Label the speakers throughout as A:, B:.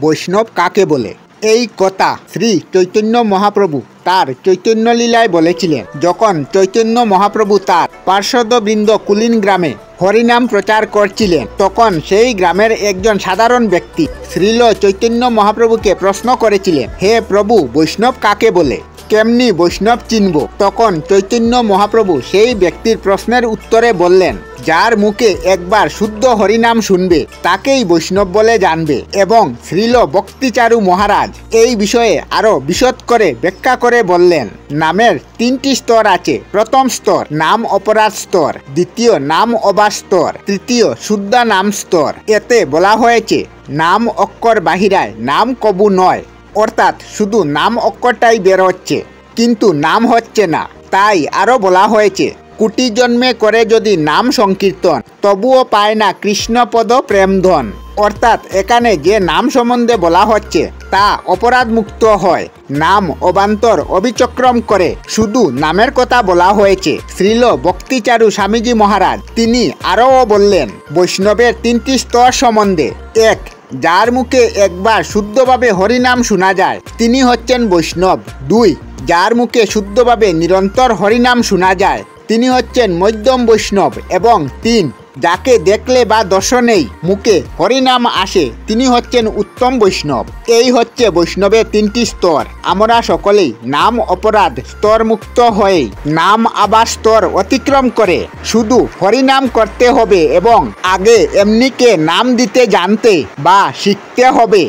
A: বৈষ্ণব কাকে বলে। এই কথা শ্রী চৈতন্য মহাপ্রভু তার চৈতন্য লীলায় বলেছিলেন। যখন চৈতন্য মহাপ্রভু তার পার্শ্বদবৃন্দ কুলিন গ্রামে হরিনাম প্রচার করছিলেন, তখন সেই গ্রামের একজন সাধারণ ব্যক্তি শ্রীল চৈতন্য মহাপ্রভুকে প্রশ্ন করেছিলেন, হে প্রভু, বৈষ্ণব কাকে বলে, কেমনি বৈষ্ণব চিনব? তখন চৈতন্য মহাপ্রভু সেই ব্যক্তির প্রশ্নের উত্তরে বললেন, যার মুখে একবার শুদ্ধ হরিনাম শুনবে তাকেই বৈষ্ণব বলে জানবে। এবং শ্রীল ভক্তিচারু মহারাজ এই বিষয়ে আরো বিশদ করে ব্যাখ্যা করে বললেন, নামের 3টি স্তর আছে। প্রথম স্তর নাম অপরাধ স্তর, দ্বিতীয় নাম অবাস স্তর, তৃতীয় শুদ্ধা নাম স্তর। এতে বলা হয়েছে নাম অক্ষর বাহিরায় নাম কবু নয়, অর্থাৎ শুধু নাম অক্ষরটাই বের হচ্ছে কিন্তু নাম হচ্ছে না। তাই আরো বলা হয়েছে, কোটি জন্মে করে যদি নাম সংকীর্তন তবুও পায় না কৃষ্ণপদ প্রেমধন। অর্থাৎ এখানে যে নাম সম্বন্ধে বলা হচ্ছে তা অপরাধ মুক্ত হয়। নাম অবান্তর অবিচক্রম করে শুধু নামের কথা বলা হয়েছে। শ্রীল ভক্তিচারু স্বামীজি মহারাজ তিনি আরও বললেন বৈষ্ণবের 3টি স্তর সম্বন্ধে। 1. যার মুখে একবার শুদ্ধভাবে হরিনাম শোনা যায় তিনি হচ্ছেন বৈষ্ণব। 2. যার মুখে শুদ্ধভাবে নিরন্তর হরিনাম শোনা যায় তিনি হচ্ছেন মধ্যম বৈষ্ণব। এবং 3. যাকে দেখলে বা দর্শনেই মুখে হরিনাম আসে তিনি হচ্ছেন উত্তম বৈষ্ণব। এই হচ্ছে বৈষ্ণবের 3টি স্তর। আমরা সকলেই নাম অপরাধ স্তর মুক্ত হয়ে নাম আবার স্তর অতিক্রম করে শুধু হরিনাম করতে হবে এবং আগে এমনিকে নাম দিতে জানতে বা শিখতে হবে।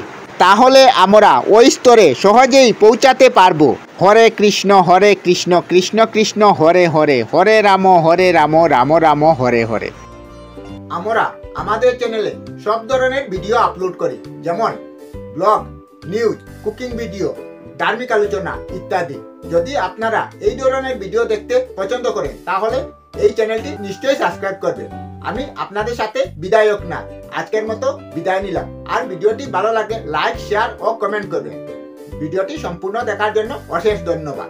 A: তাহলে আমরা ওই স্তরে সহজেই পৌঁছাতে পারবো। হরে কৃষ্ণ কৃষ্ণ কৃষ্ণ হরে হরে, হরে রাম রাম রাম হরে হরে। আমরা আমাদের চ্যানেলে সব ধরনের ভিডিও আপলোড করি, যেমন ব্লগ, নিউজ, কুকিং ভিডিও, ধার্মিক আলোচনা ইত্যাদি। যদি আপনারা এই ধরনের ভিডিও দেখতে পছন্দ করেন তাহলে এই চ্যানেলটি নিশ্চয়ই সাবস্ক্রাইব করবেন। আমি আপনাদের সাথে বিদায়ক না, আজকের মতো বিদায় নিলাম। আর ভিডিওটি ভালো লাগে লাইক, শেয়ার ও কমেন্ট করবেন। ভিডিওটি সম্পূর্ণ দেখার জন্য অশেষ ধন্যবাদ।